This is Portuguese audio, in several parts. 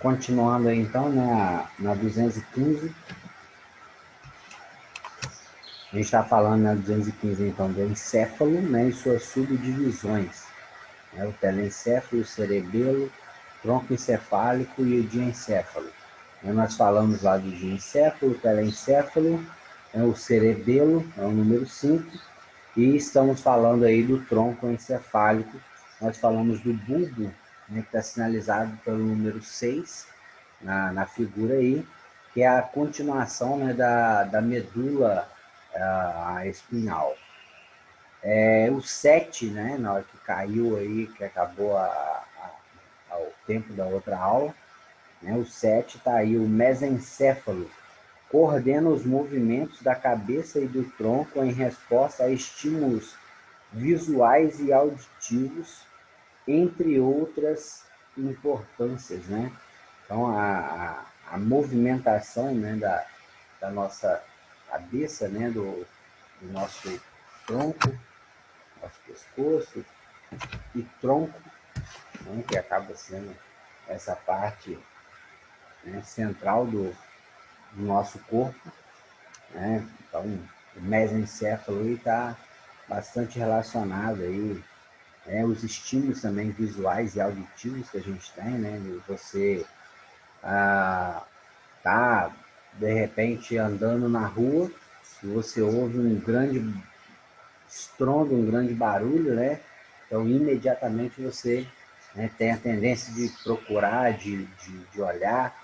Continuando aí, então, na 215, a gente está falando na 215, então, do encéfalo, né, e suas subdivisões, né, o telencéfalo, o cerebelo, tronco encefálico e o diencéfalo. Nós falamos lá do diencéfalo, o telencéfalo, o cerebelo, é o número 5, e estamos falando aí do tronco encefálico. Nós falamos do bulbo, né, que está sinalizado pelo número 6 na figura aí, que é a continuação, né, da medula espinhal. O 7, né, na hora que caiu aí, que acabou o tempo da outra aula, né, o 7 está aí, o mesencéfalo, coordena os movimentos da cabeça e do tronco em resposta a estímulos visuais e auditivos, entre outras importâncias, né? Então, a movimentação, né, da nossa cabeça, né, do nosso tronco, nosso pescoço e tronco, né, que acaba sendo essa parte, né, central do nosso corpo, né? Então, o mesencéfalo está bastante relacionado aí, né? Os estímulos também visuais e auditivos que a gente tem, né? Você tá, de repente, andando na rua, e você ouve um grande estrondo, um grande barulho, né? Então, imediatamente você, né, tem a tendência de procurar, de olhar,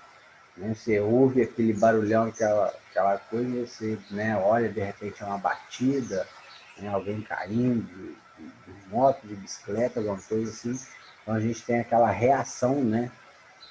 né? Você ouve aquele barulhão, aquela coisa, você, né, olha, de repente é uma batida, né, alguém caindo, de moto, de bicicleta, alguma coisa assim. Então a gente tem aquela reação, né,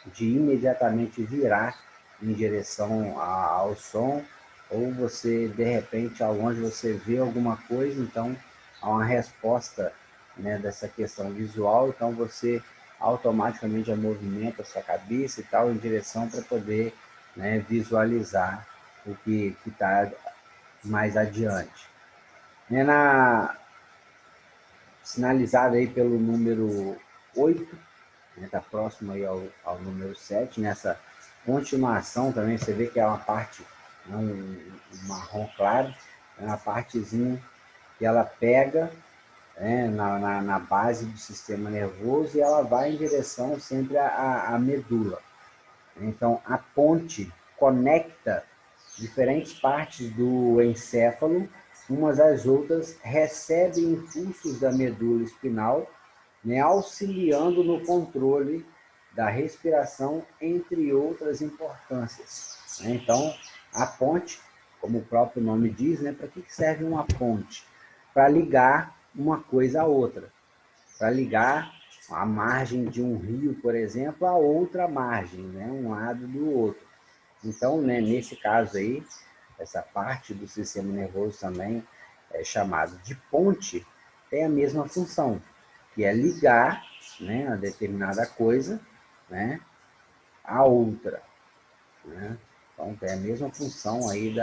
de imediatamente virar em direção ao som, ou você, de repente, ao longe você vê alguma coisa, então há uma resposta, né, dessa questão visual, então você automaticamente já movimenta a sua cabeça e tal em direção para poder, né, visualizar o que está mais adiante. Sinalizado aí pelo número 8, está próximo aí ao número 7, nessa continuação também, você vê que é uma parte, né, um marrom claro, é uma partezinha que ela pega, né, na base do sistema nervoso e ela vai em direção sempre à medula. Então, a ponte conecta diferentes partes do encéfalo, umas às outras, recebe impulsos da medula espinal, né, auxiliando no controle da respiração, entre outras importâncias. Então, a ponte, como o próprio nome diz, né, para que serve uma ponte? Para ligar uma coisa à outra, para ligar a margem de um rio, por exemplo, a outra margem, né, um lado do outro. Então, né, nesse caso aí, essa parte do sistema nervoso também é chamado de ponte, tem a mesma função, que é ligar, né, a determinada coisa, né, a outra, né? Então, tem a mesma função aí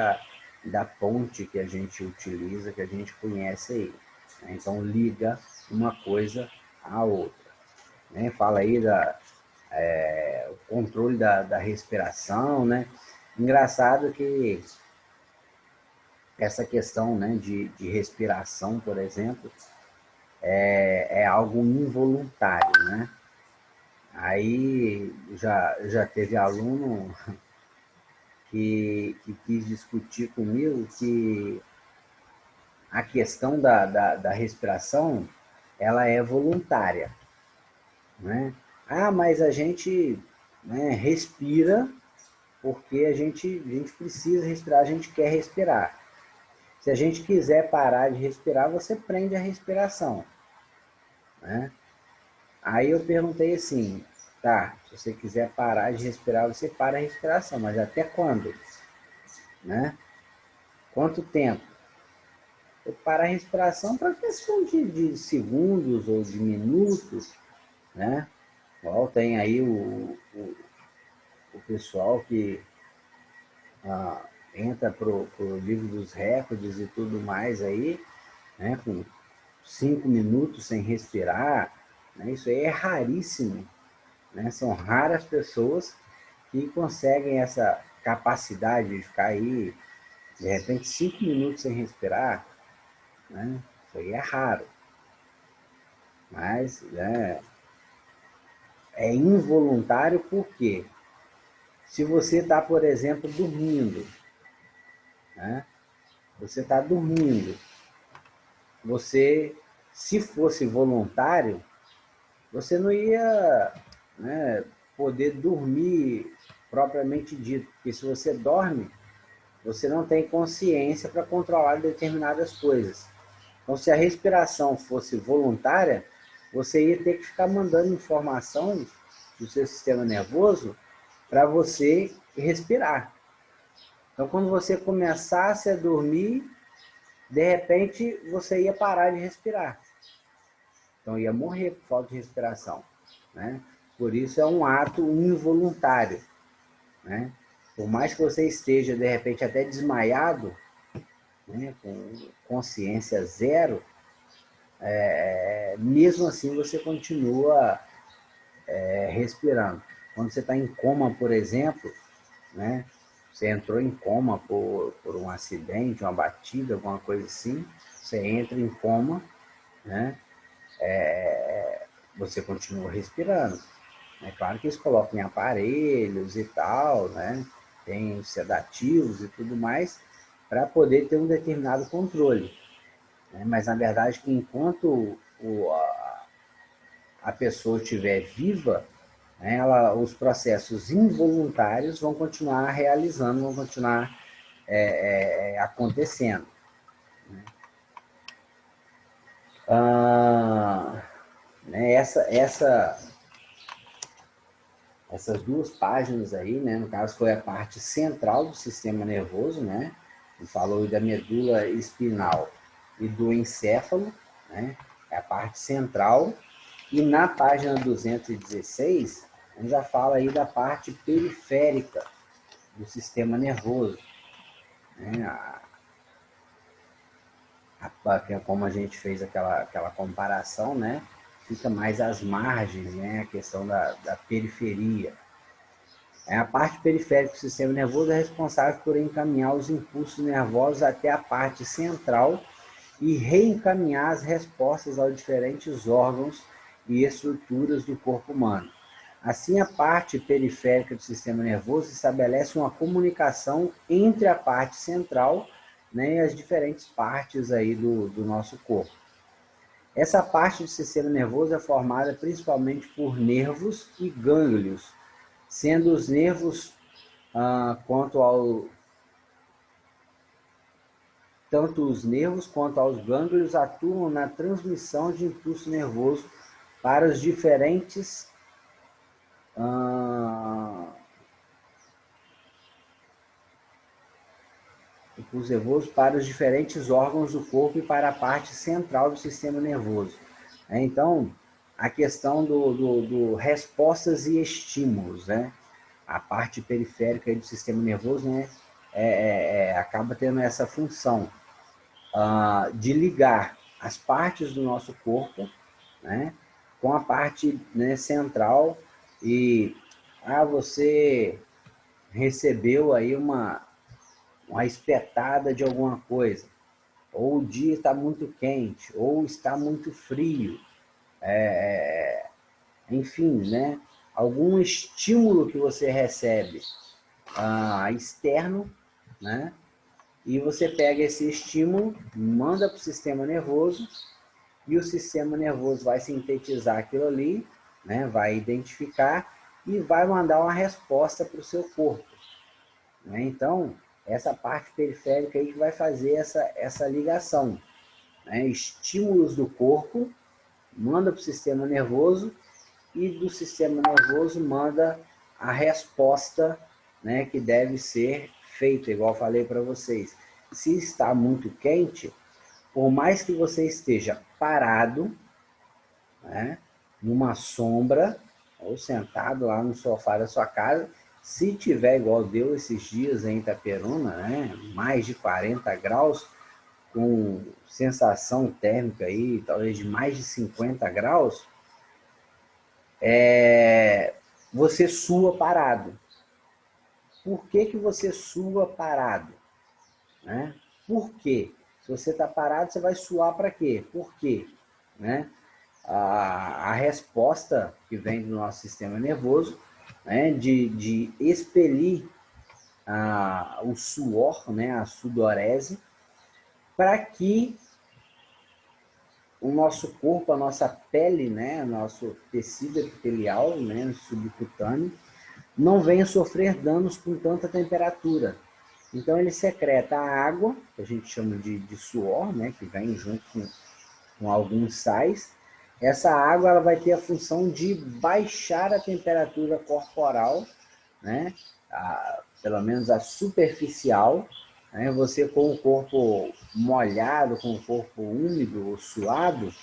da ponte que a gente utiliza, que a gente conhece aí, né? Então, liga uma coisa à outra, né? Fala aí o controle da respiração, né? Engraçado que essa questão, né, de respiração, por exemplo, é algo involuntário, né? Aí já teve aluno que quis discutir comigo que a questão da respiração, ela é voluntária, né? Ah, mas a gente, né, respira porque a gente precisa respirar, a gente quer respirar. Se a gente quiser parar de respirar, você prende a respiração, né? Aí eu perguntei assim, tá, se você quiser parar de respirar, você para a respiração, mas até quando? Né? Quanto tempo? Eu paro a respiração para questão de segundos ou de minutos, né? Igual tem aí o pessoal que entra pro livro dos recordes e tudo mais aí, né? Com 5 minutos sem respirar, né? Isso aí é raríssimo, né? São raras pessoas que conseguem essa capacidade de ficar aí, de repente, 5 minutos sem respirar, né? Isso aí é raro. Mas é involuntário porque se você está, por exemplo, dormindo, né? Você está dormindo, você, se fosse voluntário, você não ia, né, poder dormir propriamente dito, porque se você dorme, você não tem consciência para controlar determinadas coisas. Então, se a respiração fosse voluntária, você ia ter que ficar mandando informação do seu sistema nervoso para você respirar. Então, quando você começasse a dormir, de repente, você ia parar de respirar. Então, ia morrer por falta de respiração, né? Por isso, é um ato involuntário, né? Por mais que você esteja, de repente, até desmaiado, né, com consciência zero, mesmo assim você continua respirando. Quando você está em coma, por exemplo, né, você entrou em coma por um acidente, uma batida, alguma coisa assim, você entra em coma, né, você continua respirando. É claro que eles colocam em aparelhos e tal, né, tem os sedativos e tudo mais, para poder ter um determinado controle. Né? Mas, na verdade, que enquanto a pessoa estiver viva, né, os processos involuntários vão continuar realizando, vão continuar acontecendo. Né? Né, essas duas páginas aí, né, no caso foi a parte central do sistema nervoso, né, ele falou da medula espinal e do encéfalo, né, é a parte central, e na página 216, a gente já fala aí da parte periférica do sistema nervoso, né, como a gente fez aquela comparação, né, fica mais às margens, né, a questão da periferia. A parte periférica do sistema nervoso é responsável por encaminhar os impulsos nervosos até a parte central e reencaminhar as respostas aos diferentes órgãos e estruturas do corpo humano. Assim, a parte periférica do sistema nervoso estabelece uma comunicação entre a parte central, né, e as diferentes partes aí do nosso corpo. Essa parte do sistema nervoso é formada principalmente por nervos e gânglios, sendo os nervos tanto os nervos quanto aos gânglios atuam na transmissão de impulso nervoso para os diferentes impulso nervoso para os diferentes órgãos do corpo e para a parte central do sistema nervoso. Então, a questão do respostas e estímulos, né? A parte periférica do sistema nervoso, né, acaba tendo essa função de ligar as partes do nosso corpo, né, com a parte, né, central e você recebeu aí uma espetada de alguma coisa, ou o dia está muito quente, ou está muito frio, enfim, né, algum estímulo que você recebe externo, né, e você pega esse estímulo, manda para o sistema nervoso, e o sistema nervoso vai sintetizar aquilo ali, né, vai identificar e vai mandar uma resposta para o seu corpo. Né? Então, essa parte periférica aí que vai fazer essa ligação. Né? Estímulos do corpo, manda para o sistema nervoso, e do sistema nervoso manda a resposta, né, que deve ser feita, igual eu falei para vocês. Se está muito quente, por mais que você esteja parado, né, numa sombra, ou sentado lá no sofá da sua casa, se tiver igual deu esses dias em Itaperuna, né, mais de 40 graus, com sensação térmica aí, talvez de mais de 50 graus, você sua parado. por que você sua parado? Né? Por quê? Se você está parado, você vai suar para quê? Por quê? Né? A resposta que vem do nosso sistema nervoso, né, de expelir o suor, né, a sudorese, para que o nosso corpo, a nossa pele, né, nosso tecido epitelial, né, subcutâneo, não venha sofrer danos com tanta temperatura. Então ele secreta a água, que a gente chama de suor, né, que vem junto com alguns sais. Essa água ela vai ter a função de baixar a temperatura corporal, né, pelo menos a superficial, né, você com o corpo molhado, com o corpo úmido ou suado,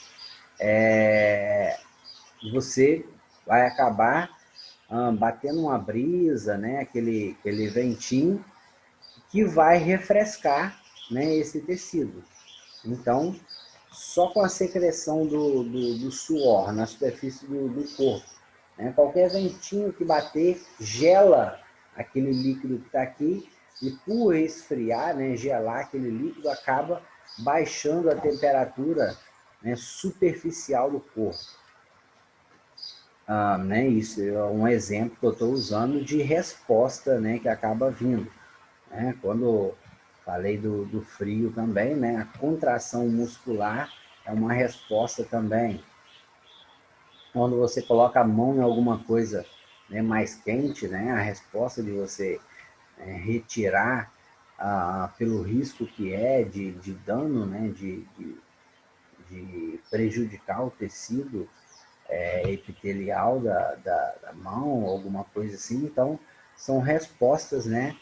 você vai acabar batendo uma brisa, né, aquele ventinho, que vai refrescar, né, esse tecido. Então, só com a secreção do suor na superfície do corpo, né, qualquer ventinho que bater gela aquele líquido que está aqui, e por esfriar, né, gelar aquele líquido, acaba baixando a temperatura, né, superficial do corpo. Né, isso é um exemplo que eu estou usando de resposta, né, que acaba vindo. Né? Quando falei do frio também, né, a contração muscular é uma resposta também. Quando você coloca a mão em alguma coisa, né, mais quente, né, a resposta de você retirar pelo risco que é de dano, né, de prejudicar o tecido epitelial da mão, alguma coisa assim. Então, são respostas, né,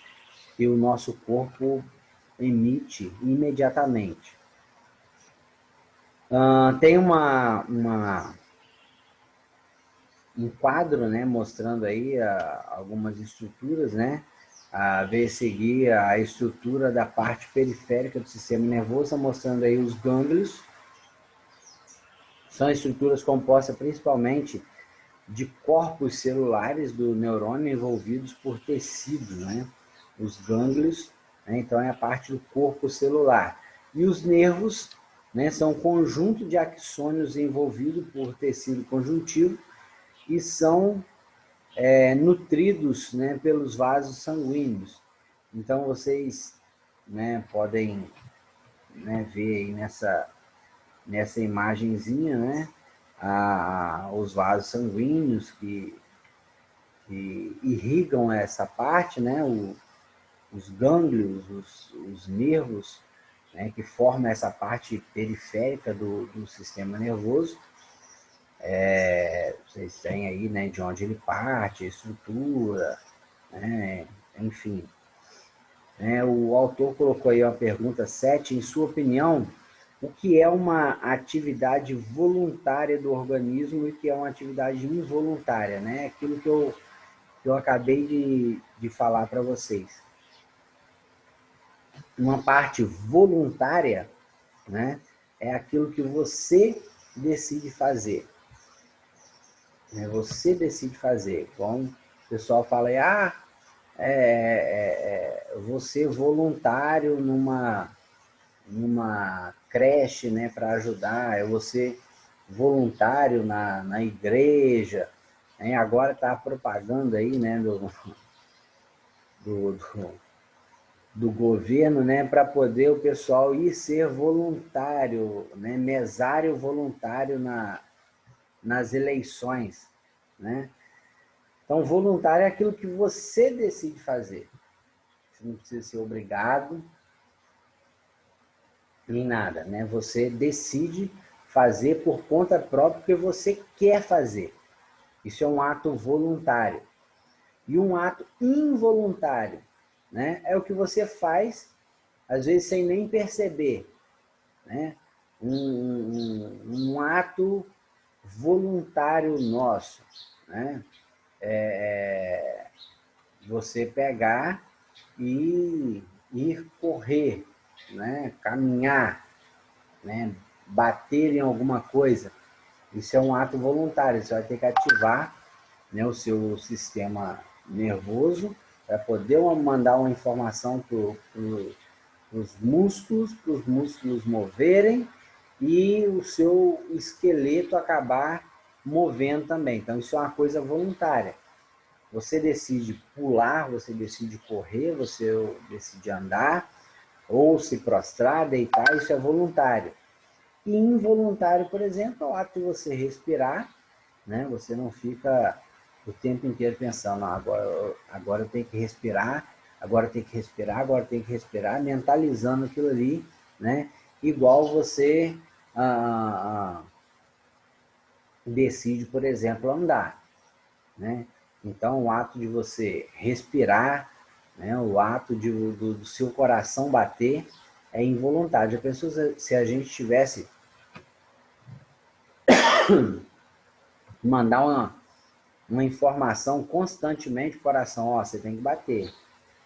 que o nosso corpo emite imediatamente. Tem um quadro, né, mostrando aí algumas estruturas, né, veio seguir a estrutura da parte periférica do sistema nervoso, mostrando aí os gânglios. São estruturas compostas principalmente de corpos celulares do neurônio envolvidos por tecido, né? Os gânglios, né? Então é a parte do corpo celular. E os nervos, né, são um conjunto de axônios envolvidos por tecido conjuntivo e são nutridos, né, pelos vasos sanguíneos. Então vocês, né, podem, né, ver aí nessa imagenzinha, né, os vasos sanguíneos que irrigam essa parte, né, os gânglios, os nervos, né, que formam essa parte periférica do sistema nervoso. Vocês têm aí, né, de onde ele parte, a estrutura, né, enfim. O autor colocou aí uma pergunta 7, em sua opinião, o que é uma atividade voluntária do organismo e o que é uma atividade involuntária, né? Aquilo que eu acabei de falar para vocês. Uma parte voluntária, né, é aquilo que você decide fazer. Você decide fazer. Como o pessoal fala aí, você voluntário numa creche, né, para ajudar, você voluntário na igreja, né? Agora está a propaganda aí, né, do governo, né, para poder o pessoal ir ser voluntário, né, mesário voluntário nas eleições, né? Então, voluntário é aquilo que você decide fazer. Você não precisa ser obrigado em nada, né? Você decide fazer por conta própria porque você quer fazer. Isso é um ato voluntário. E um ato involuntário, né, é o que você faz, às vezes sem nem perceber, né? Um ato voluntário nosso, né? Você pegar e ir correr, né? Caminhar, né? Bater em alguma coisa. Isso é um ato voluntário, você vai ter que ativar, né, o seu sistema nervoso para poder mandar uma informação para os músculos moverem e o seu esqueleto acabar movendo também. Então, isso é uma coisa voluntária. Você decide pular, você decide correr, você decide andar, ou se prostrar, deitar, isso é voluntário. E involuntário, por exemplo, é o ato de você respirar, né? Você não fica o tempo inteiro pensando, agora eu tenho que respirar, agora eu tenho que respirar, agora eu tenho que respirar, mentalizando aquilo ali, né? Igual você decide, por exemplo, andar, né? Então, o ato de você respirar, né? O ato do seu coração bater é involuntário. Já pensou se a gente tivesse mandar uma informação constantemente pro coração, ó, você tem que bater,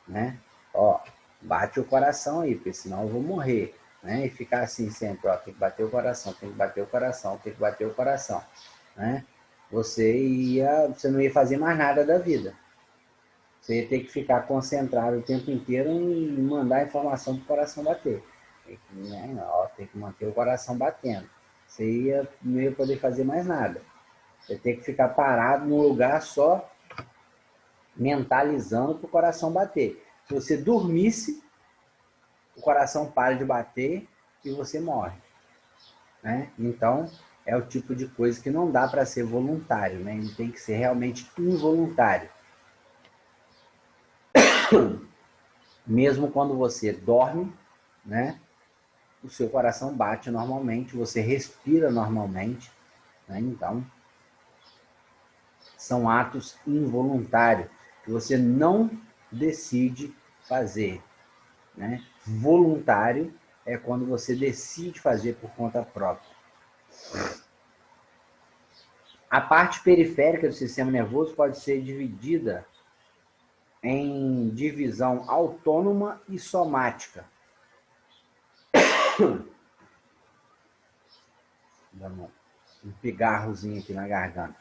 né? Ó, bate o coração aí, porque senão eu vou morrer, né? E ficar assim sempre, ó, tem que bater o coração, tem que bater o coração, tem que bater o coração, né? Você não ia fazer mais nada da vida. Você ia ter que ficar concentrado o tempo inteiro em mandar a informação para o coração bater. Né? Ó, tem que manter o coração batendo. Não ia poder fazer mais nada. Você ia ter que ficar parado num lugar só, mentalizando para o coração bater. Se você dormisse, o coração para de bater e você morre. Né? Então, é o tipo de coisa que não dá para ser voluntário. Né? Ele tem que ser realmente involuntário. Mesmo quando você dorme, né? O seu coração bate normalmente, você respira normalmente, né? Então, são atos involuntários que você não decide fazer, né? Voluntário é quando você decide fazer por conta própria. A parte periférica do sistema nervoso pode ser dividida em divisão autônoma e somática. Dando um pigarrozinho aqui na garganta.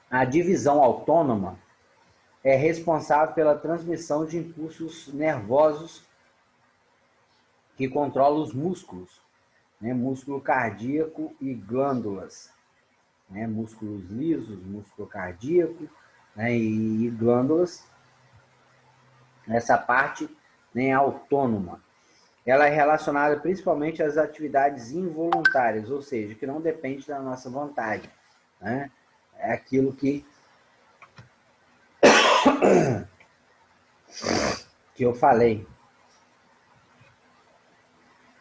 A divisão autônoma é responsável pela transmissão de impulsos nervosos que controlam os músculos, né? Músculo cardíaco e glândulas, né? Músculos lisos, músculo cardíaco, né? E glândulas. Essa parte, né, é autônoma. Ela é relacionada principalmente às atividades involuntárias, ou seja, que não depende da nossa vontade, né? É aquilo que eu falei.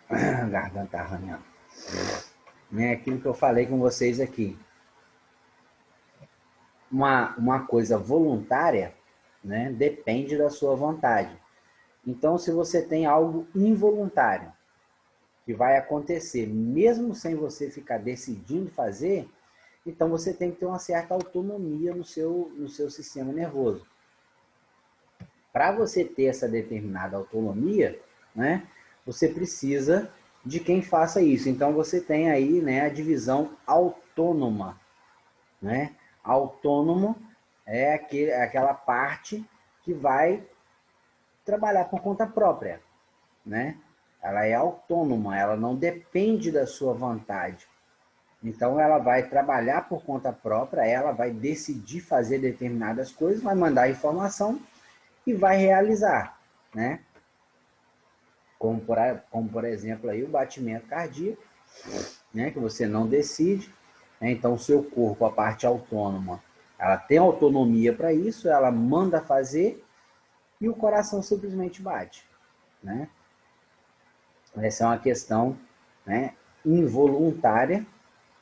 A garganta arranhando. É aquilo que eu falei com vocês aqui. Uma coisa voluntária, né, depende da sua vontade. Então, se você tem algo involuntário que vai acontecer, mesmo sem você ficar decidindo fazer, então você tem que ter uma certa autonomia no seu sistema nervoso. Para você ter essa determinada autonomia, né, você precisa de quem faça isso. Então, você tem aí, né, a divisão autônoma, né? Autônomo é aquela parte que vai trabalhar por conta própria, né? Ela é autônoma, ela não depende da sua vontade. Então, ela vai trabalhar por conta própria, ela vai decidir fazer determinadas coisas, vai mandar informação e vai realizar, né? Como por exemplo, aí, o batimento cardíaco, né? Que você não decide. Então, o seu corpo, a parte autônoma, ela tem autonomia para isso, ela manda fazer e o coração simplesmente bate, né? Essa é uma questão, né, involuntária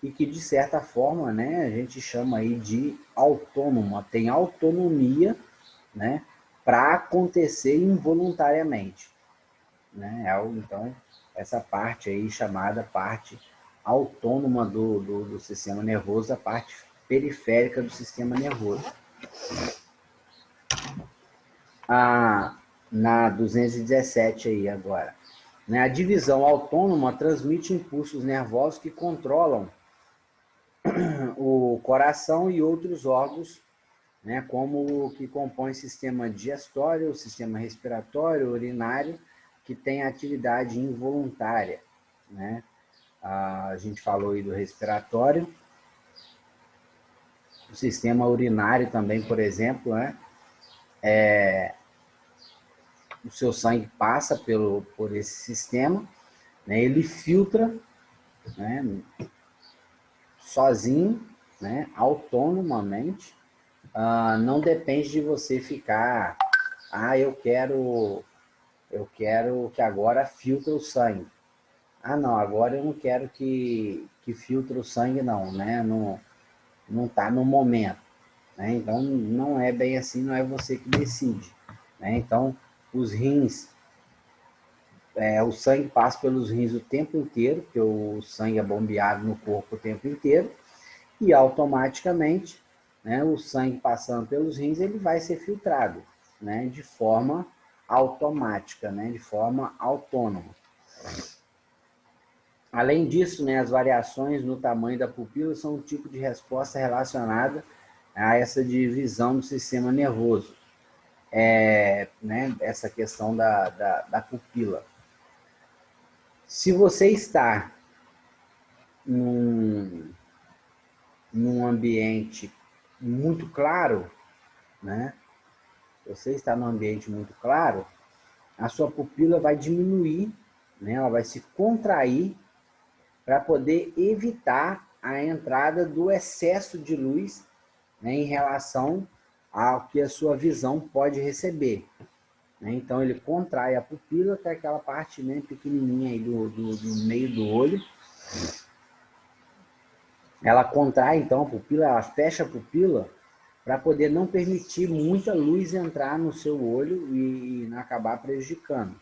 e que, de certa forma, né, a gente chama aí de autônoma, tem autonomia, né, para acontecer involuntariamente, né? Então, essa parte aí chamada parte autônoma do sistema nervoso, a parte periférica do sistema nervoso. Na 217 aí agora. Né? A divisão autônoma transmite impulsos nervosos que controlam o coração e outros órgãos né, como que compõe o sistema digestório, o sistema respiratório, urinário, que tem atividade involuntária, né? A gente falou aí do respiratório, o sistema urinário também, por exemplo, né? O seu sangue passa por esse sistema, né? Ele filtra, né, sozinho, né, autonomamente, não depende de você ficar, eu quero que agora filtre o sangue. Ah, não, agora eu não quero que filtre o sangue, não, né? Não está no momento, né? Então, não é bem assim, não é você que decide, né? Então, os rins, o sangue passa pelos rins o tempo inteiro, porque o sangue é bombeado no corpo o tempo inteiro, e automaticamente, né, o sangue passando pelos rins, ele vai ser filtrado, né, de forma automática, né, de forma autônoma. Além disso, né, as variações no tamanho da pupila são um tipo de resposta relacionada a essa divisão do sistema nervoso, né, essa questão da pupila. Se você está num, num ambiente muito claro, né, você está num ambiente muito claro, a sua pupila vai diminuir, né, ela vai se contrair para poder evitar a entrada do excesso de luz, né, em relação ao que a sua visão pode receber, né? Então ele contrai a pupila, que é aquela parte, né, pequenininha aí do meio do olho. Ela contrai então a pupila, ela fecha a pupila para poder não permitir muita luz entrar no seu olho e não acabar prejudicando,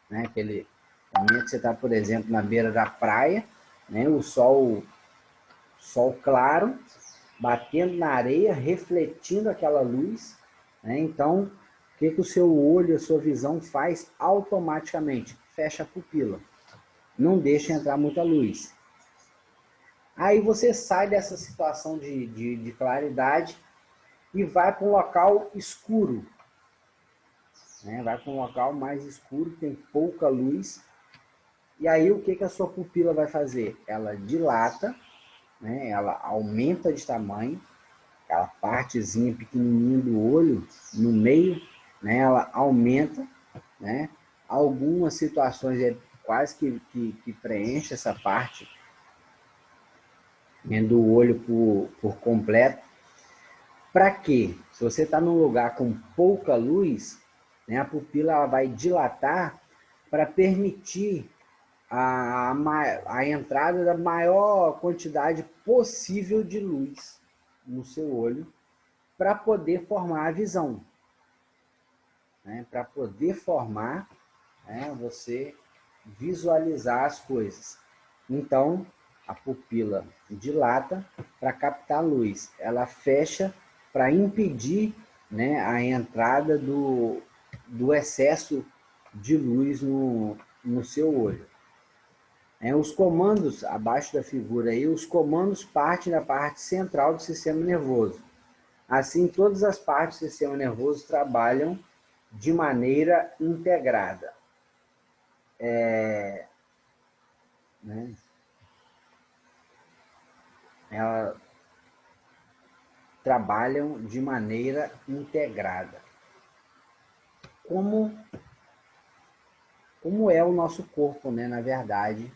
né? Aquele momento que você está, por exemplo, na beira da praia, né, o sol claro, batendo na areia, refletindo aquela luz, né? Então, o que o seu olho, a sua visão faz automaticamente? Fecha a pupila, não deixa entrar muita luz. Aí você sai dessa situação de claridade e vai para um local escuro, né? Vai para um local mais escuro, tem pouca luz. E aí o que a sua pupila vai fazer? Ela dilata, né? Ela aumenta de tamanho, aquela partezinha pequenininha do olho no meio, né? Ela aumenta, né? Algumas situações é quase que preenche essa parte, né, do olho por completo. Para quê? Se você está num lugar com pouca luz, né, a pupila ela vai dilatar para permitir a entrada da maior quantidade possível de luz no seu olho para poder formar a visão, né? Para poder formar, né, você visualizar as coisas. Então, a pupila dilata para captar luz, ela fecha para impedir, né, a entrada do excesso de luz no seu olho. Os comandos, abaixo da figura aí, os comandos partem da parte central do sistema nervoso. Assim, todas as partes do sistema nervoso trabalham de maneira integrada. Né? Elas trabalham de maneira integrada. Como é o nosso corpo, né, na verdade,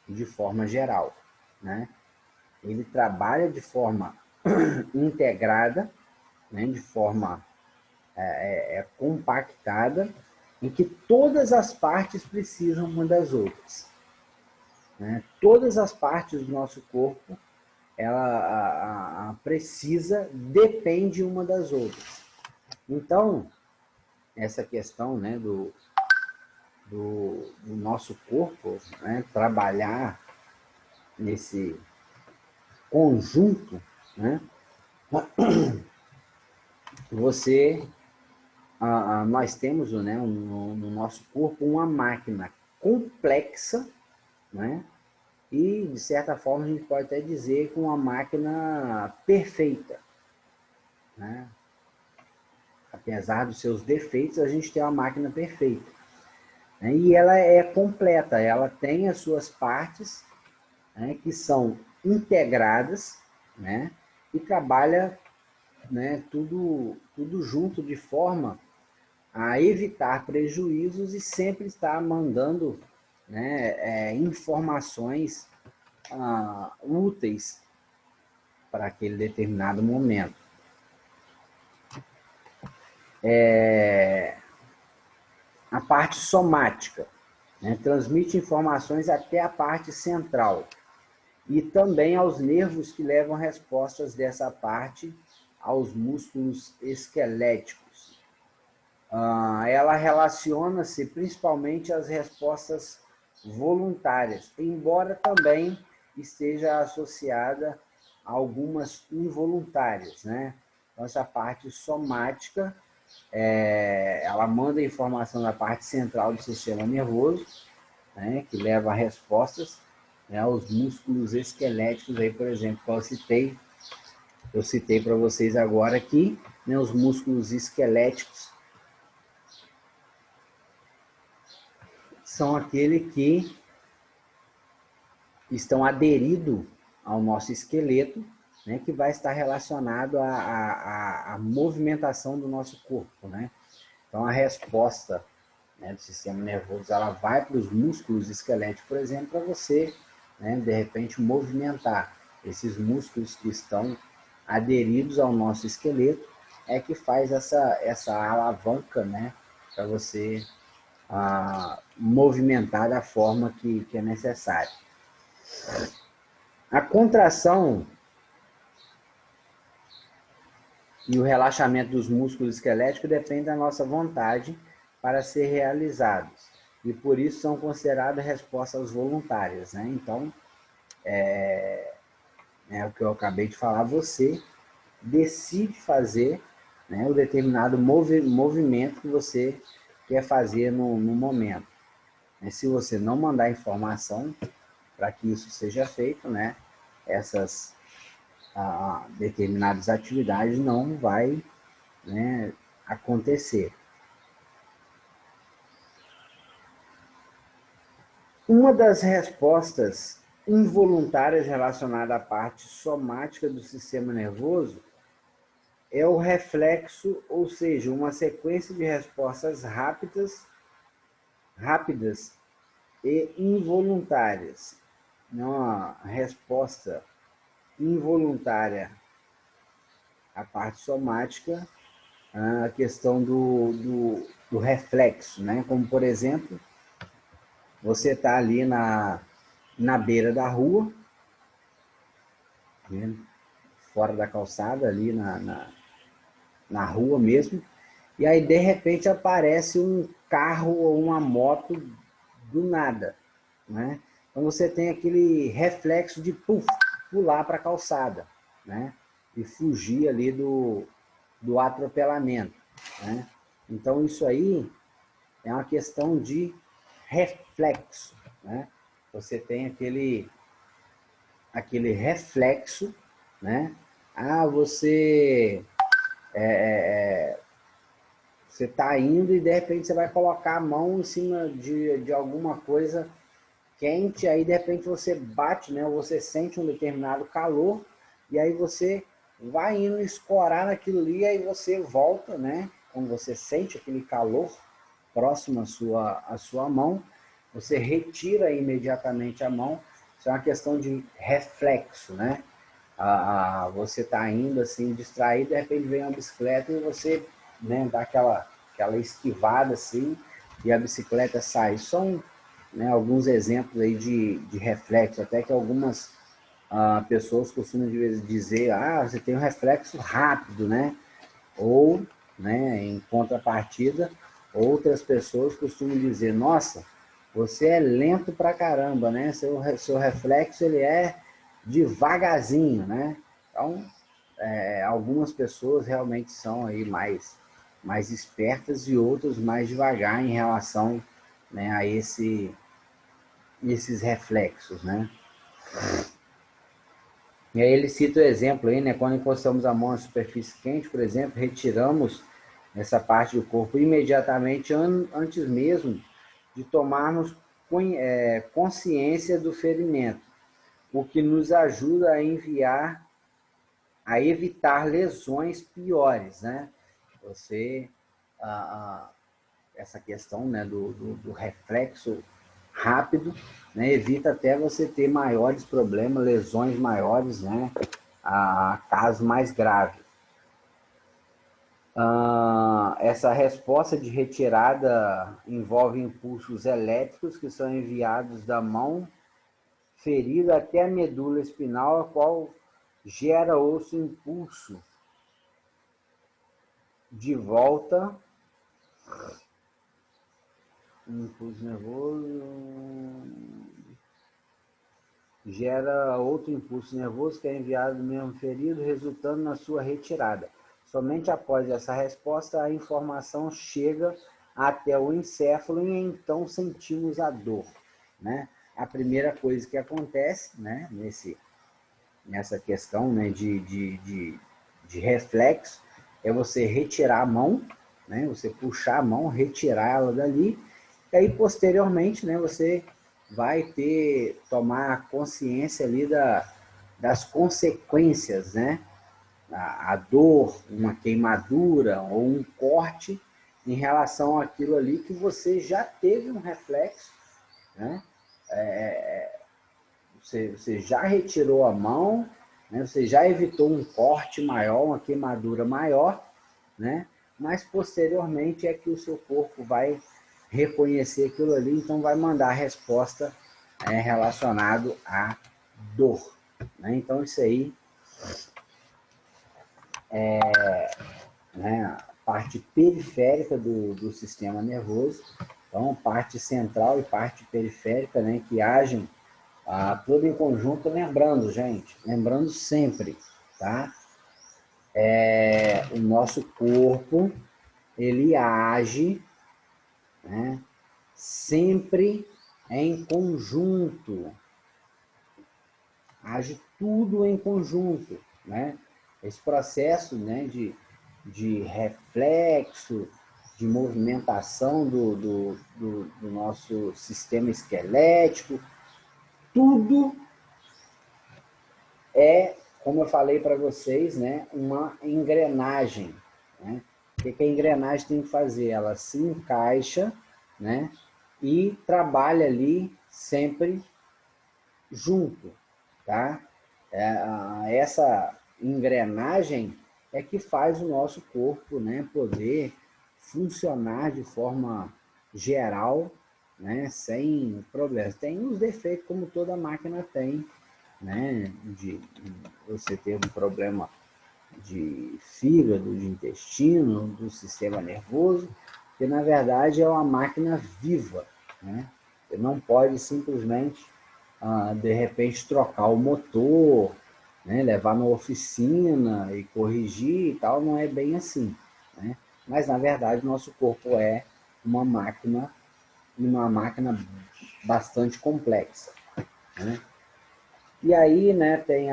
de forma geral, né? Ele trabalha de forma integrada, né, de forma compactada, em que todas as partes precisam uma das outras, né? Todas as partes do nosso corpo, ela precisa, depende uma das outras. Então, essa questão, né, do nosso corpo, né, trabalhar nesse conjunto, né, você, nós temos, né, no nosso corpo uma máquina complexa, né, e de certa forma a gente pode até dizer que uma máquina perfeita, né? apesar dos seus defeitos, a gente tem uma máquina perfeita. Né? E ela é completa, ela tem as suas partes, né, que são integradas, né, e trabalha, né, tudo junto de forma a evitar prejuízos e sempre estar mandando, né, informações úteis para aquele determinado momento. A parte somática, né, transmite informações até a parte central e também aos nervos que levam respostas dessa parte aos músculos esqueléticos. Ela relaciona-se principalmente às respostas voluntárias, embora também esteja associada a algumas involuntárias, né? Então, essa parte somática, ela manda informação da parte central do sistema nervoso, né, que leva a respostas, né, aos músculos esqueléticos, aí, por exemplo, que eu citei para vocês agora aqui, né, os músculos esqueléticos são aqueles que estão aderidos ao nosso esqueleto, né, que vai estar relacionado à movimentação do nosso corpo, né? Então, a resposta, né, do sistema nervoso, ela vai para os músculos esqueléticos, por exemplo, para você, né, de repente, movimentar esses músculos que estão aderidos ao nosso esqueleto, é que faz essa alavanca, né, para você movimentar da forma que é necessário. A contração e o relaxamento dos músculos esqueléticos depende da nossa vontade para ser realizados. E por isso são consideradas respostas voluntárias, né? Então, é o que eu acabei de falar, você decide fazer, né, o determinado movimento que você quer fazer no momento. Se você não mandar informação para que isso seja feito, né, essas determinadas atividades não vai, né, acontecer. Uma das respostas involuntárias relacionada à parte somática do sistema nervoso é o reflexo, ou seja, uma sequência de respostas rápidas e involuntárias. Uma resposta involuntária à parte somática, a questão do reflexo, né? Como, por exemplo, você está ali na beira da rua, né? Fora da calçada, ali na rua mesmo, e aí de repente aparece um carro ou uma moto do nada, né? Então você tem aquele reflexo de pular para a calçada, né? E fugir ali do atropelamento, né? Então isso aí é uma questão de reflexo, né? Você tem aquele reflexo, né? Você você está indo e de repente você vai colocar a mão em cima de alguma coisa quente, aí de repente você bate, né? Ou você sente um determinado calor e aí você vai indo escorar naquilo ali, aí você volta, né? Quando você sente aquele calor próximo à sua mão, você retira imediatamente a mão. Isso é uma questão de reflexo, né? Você está indo assim, distraído, de repente vem uma bicicleta e você, né, dá aquela esquivada assim, e a bicicleta sai. São, né, alguns exemplos aí de reflexo, até que algumas pessoas costumam dizer, você tem um reflexo rápido, né? Ou, né, em contrapartida, outras pessoas costumam dizer, nossa, você é lento pra caramba, né? Seu reflexo ele é devagarzinho, né? Então, algumas pessoas realmente são aí mais espertas e outras mais devagar em relação, né, a esses reflexos, né? E aí ele cita o exemplo aí, né? Quando encostamos a mão na superfície quente, por exemplo, retiramos nessa parte do corpo imediatamente antes mesmo de tomarmos consciência do ferimento, o que nos ajuda a evitar lesões piores, né? Você, essa questão, né, do reflexo rápido, né, evita até você ter maiores problemas, lesões maiores, né, a casos mais graves. Essa resposta de retirada envolve impulsos elétricos que são enviados da mão ferida até a medula espinal, a qual gera outro impulso de volta, um impulso nervoso, gera outro impulso nervoso que é enviado do mesmo ferido, resultando na sua retirada. Somente após essa resposta, a informação chega até o encéfalo e então sentimos a dor, né? A primeira coisa que acontece, né, nessa questão, né, de reflexo é você retirar a mão, né, você puxar a mão, retirar ela dali, e aí posteriormente, né, você vai tomar consciência ali das consequências, né, a dor, uma queimadura ou um corte em relação àquilo ali que você já teve um reflexo, né? Você já retirou a mão, né? Você já evitou um corte maior, uma queimadura maior, né? Mas posteriormente é que o seu corpo vai reconhecer aquilo ali, então vai mandar a resposta relacionado à dor, né? Então isso aí, né, a parte periférica do sistema nervoso, então parte central e parte periférica, né, que agem tudo em conjunto, lembrando, gente, lembrando sempre, tá? O nosso corpo, ele age, né, sempre em conjunto, age tudo em conjunto, né? Esse processo, né, de reflexo, de movimentação do nosso sistema esquelético, tudo é, como eu falei para vocês, né, uma engrenagem. Né? O que a engrenagem tem que fazer? Ela se encaixa, né, e trabalha ali sempre junto. Tá? Essa engrenagem é que faz o nosso corpo, né, poder funcionar de forma geral, né, sem problemas. Tem os defeitos, como toda máquina tem, né, de você ter um problema de fígado, de intestino, do sistema nervoso, que na verdade é uma máquina viva, né? Você não pode simplesmente, de repente, trocar o motor, né, levar na oficina e corrigir e tal, não é bem assim, né? Mas na verdade nosso corpo é uma máquina bastante complexa, né? E aí, né, tem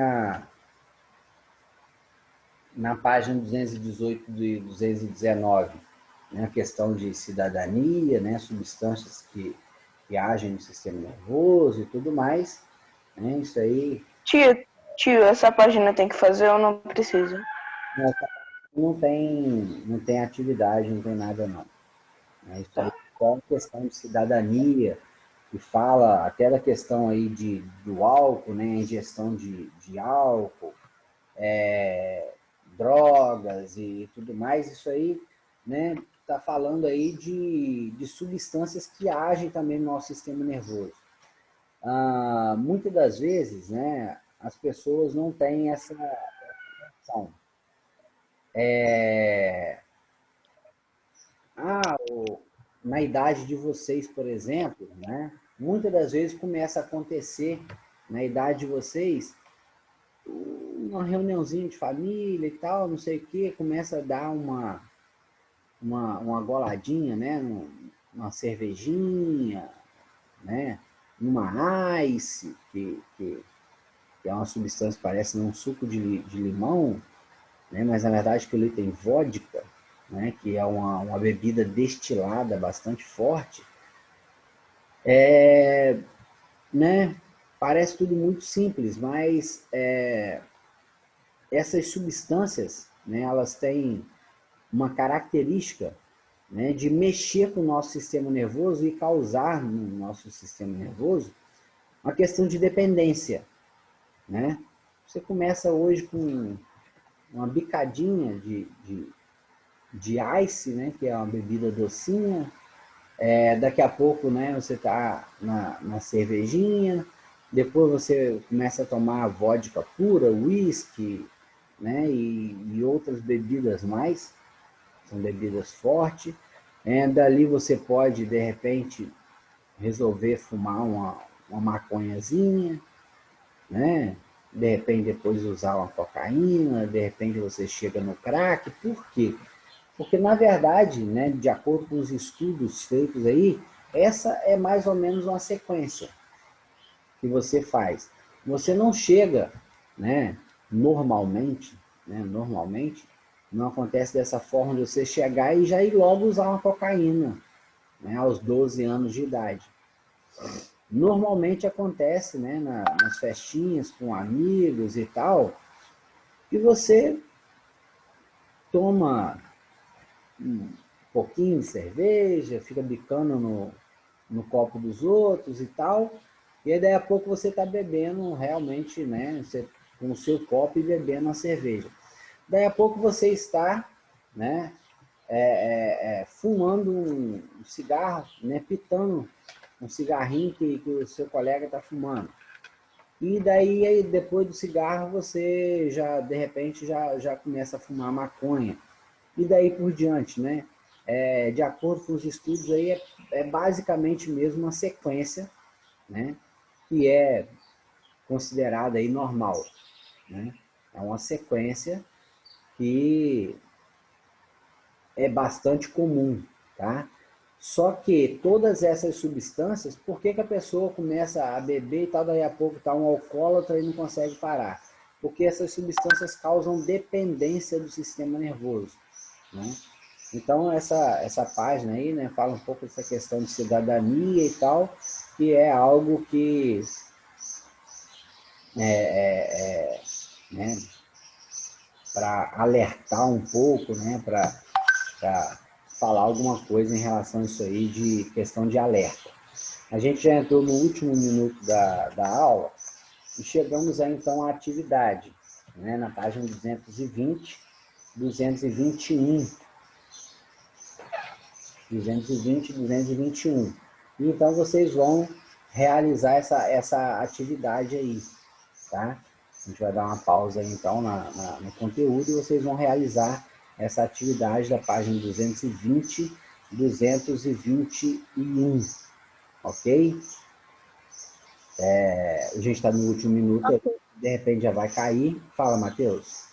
na página 218 e 219, né, a questão de cidadania, né, substâncias que agem no sistema nervoso e tudo mais, né, isso aí... Tio, essa página tem que fazer ou não precisa? Não tem atividade, não tem nada não. Né, isso aí é só uma questão de cidadania, que fala até da questão aí do álcool, né, ingestão de álcool, drogas e tudo mais, isso aí, né, está falando aí de substâncias que agem também no nosso sistema nervoso. Muitas das vezes, né, as pessoas não têm essa noção. Na idade de vocês, por exemplo, né, muitas das vezes começa a acontecer, na idade de vocês, uma reuniãozinha de família e tal, não sei o que, começa a dar uma goladinha, né? Uma cervejinha, né? Uma ice, que é uma substância que parece um suco de limão, né? Mas na verdade aquilo ali tem vodka, né, que é uma bebida destilada bastante forte, né, parece tudo muito simples, mas essas substâncias, né, elas têm uma característica, né, de mexer com o nosso sistema nervoso e causar no nosso sistema nervoso uma questão de dependência, né? Você começa hoje com uma bicadinha de ice, né, que é uma bebida docinha, daqui a pouco, né, você está na cervejinha, depois você começa a tomar vodka pura, whisky, né, e outras bebidas mais, são bebidas fortes. Dali você pode, de repente, resolver fumar uma maconhazinha, né? De repente depois usar uma cocaína, de repente você chega no crack. Por quê? Porque, na verdade, né, de acordo com os estudos feitos aí, essa é mais ou menos uma sequência que você faz. Você não chega, né, normalmente, não acontece dessa forma de você chegar e já ir logo usar uma cocaína, né, aos 12 anos de idade. Normalmente acontece, né, nas festinhas com amigos e tal, que você toma um pouquinho de cerveja, fica bicando no copo dos outros e tal, e aí daí a pouco você está bebendo realmente, né, você, com o seu copo e bebendo a cerveja. Daí a pouco você está, né, fumando um cigarro, né, pitando um cigarrinho que o seu colega está fumando. E daí, depois do cigarro, você já, de repente, já começa a fumar maconha. E daí por diante, né? De acordo com os estudos aí, é basicamente mesmo uma sequência, né? Que é considerada aí normal, né? É uma sequência que é bastante comum, tá? Só que todas essas substâncias, por que a pessoa começa a beber e tal, daí a pouco está um alcoólatra e não consegue parar? Porque essas substâncias causam dependência do sistema nervoso, né? Então, essa página aí, né, fala um pouco dessa questão de cidadania e tal, que é algo que, né, para alertar um pouco, né, para falar alguma coisa em relação a isso aí de questão de alerta. A gente já entrou no último minuto da aula e chegamos aí, então, à atividade, né, na página 220, 221, 220, 221. Então, vocês vão realizar essa atividade aí, tá? A gente vai dar uma pausa aí, então, no conteúdo e vocês vão realizar essa atividade da página 220, 221, ok? A gente está no último minuto, Ok. de repente já vai cair. Fala, Matheus.